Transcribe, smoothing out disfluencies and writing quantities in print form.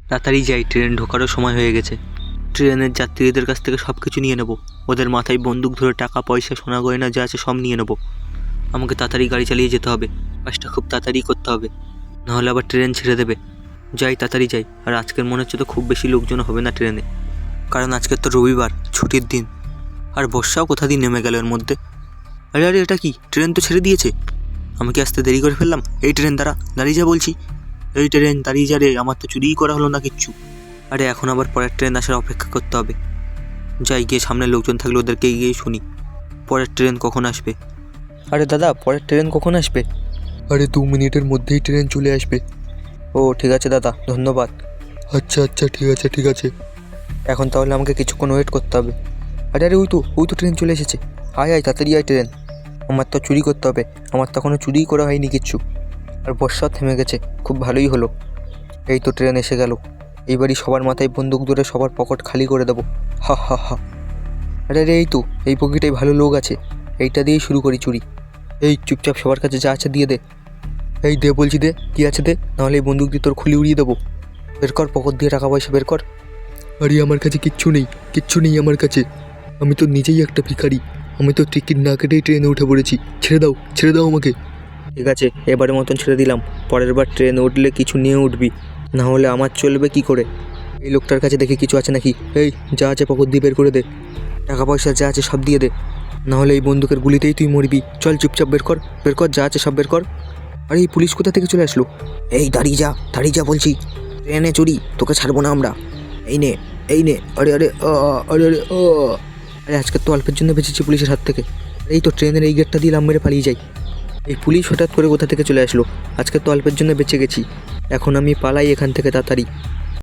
তাড়াতাড়ি যাই, ট্রেন ঢোকারও সময় হয়ে গেছে। ট্রেনের যাত্রীদের কাছ থেকে সব কিছু নিয়ে নেবো, ওদের মাথায় বন্দুক ধরে টাকা পয়সা সোনা গয়না যা আছে সব নিয়ে নেবো। আমাকে তাড়াতাড়ি গাড়ি চালিয়ে যেতে হবে, কাজটা খুব তাড়াতাড়ি করতে হবে, নাহলে আবার ট্রেন ছেড়ে দেবে। যাই, তাড়াতাড়ি যাই। আর আজকের মনে হচ্ছে তো খুব বেশি লোকজন হবে না ট্রেনে, কারণ আজকের তো রবিবার, ছুটির দিন। আর বর্ষাও কোথা দিয়ে নেমে গেল এর মধ্যে। আরে আরে, এটা কি? ট্রেন তো ছেড়ে দিয়েছে। আমি কি আসতে দেরি করে ফেললাম? এই ট্রেন দাঁড়িয়ে যা বলছি। এই ট্রেন দাঁড়িয়ে যা রে, আমার তো চুরিই করা হলো না কিচ্ছু। আরে এখন আবার পরের ট্রেন আসার অপেক্ষা করতে হবে। যাই, গিয়ে সামনে লোকজন থাকলে ওদেরকে গিয়ে শুনি পরের ট্রেন কখন আসবে। আরে দাদা, পরের ট্রেন কখন আসবে? আরে 2 মিনিটের মধ্যেই ট্রেন চলে আসবে। ও ঠিক আছে দাদা, ধন্যবাদ। আচ্ছা আচ্ছা, ঠিক আছে। এখন তাহলে আমাকে কিছুক্ষণ ওয়েট করতে হবে। আরে আরে, ওই তো ট্রেন চলে এসেছে। আয় আয়, তাড়াতাড়ি আয় ট্রেন। আমার তো চুরি করতে হবে, আমার তো এখনও চুরিই করা হয়নি কিচ্ছু। আর বর্ষাও থেমে গেছে, খুব ভালোই হলো। এই তো ট্রেন এসে গেল। এইবারই সবার মাথায় বন্দুক ধরে সবার পকেট খালি করে দেবো। হা হা হা। আরে আরে, এই তো এই পকেটে ভালো লোক আছে, এইটা দিয়েই শুরু করি চুরি। এই চুপচাপ সবার কাছে যা আছে দিয়ে দে। এই দে বলছি, দে, কী আছে দে, নাহলে এই বন্দুক দিয়ে তোর খুলি উড়িয়ে দেবো। বের কর পকেট দিয়ে টাকা পয়সা বের কর। আরে আমার কাছে কিচ্ছু নেই আমার কাছে। আমি তো নিজেই একটা ভিখারি, আমি তো টিকিট না কেটেই ট্রেনে উঠে পড়েছি। ছেড়ে দাও আমাকে। ঠিক আছে, এবারের মতন ছেড়ে দিলাম। পরের বার ট্রেনে উঠলে কিছু নিয়ে উঠবি, না হলে আমার চলবে কি করে। এই লোকটার কাছে দেখে কিছু আছে নাকি? এই যা আছে পকেট দিয়ে বের করে দে, টাকা পয়সা যা আছে সব দিয়ে দে, নাহলে এই বন্দুকের গুলিতেই তুই মরবি। চল চুপচাপ বের কর যা আছে সব বের কর। আরে এই পুলিশ কোথা থেকে চলে আসলো? এই দাঁড়িয়ে যা বলছি, ট্রেনে চুরি, তোকে ছাড়বো না আমরা। এই নে। আরে আরে আরে আরে আরে, আজকে তো অল্পের জন্য বেঁচেছি পুলিশের হাত থেকে। এই তো ট্রেনের এই গেটটা দিয়ে লাম মেরে পালিয়ে যাই। এই পুলিশ হঠাৎ করে কোথা থেকে চলে আসলো? আজকে তো অল্পের জন্য বেঁচে গেছি, এখন আমি পালাই এখান থেকে তাড়াতাড়ি।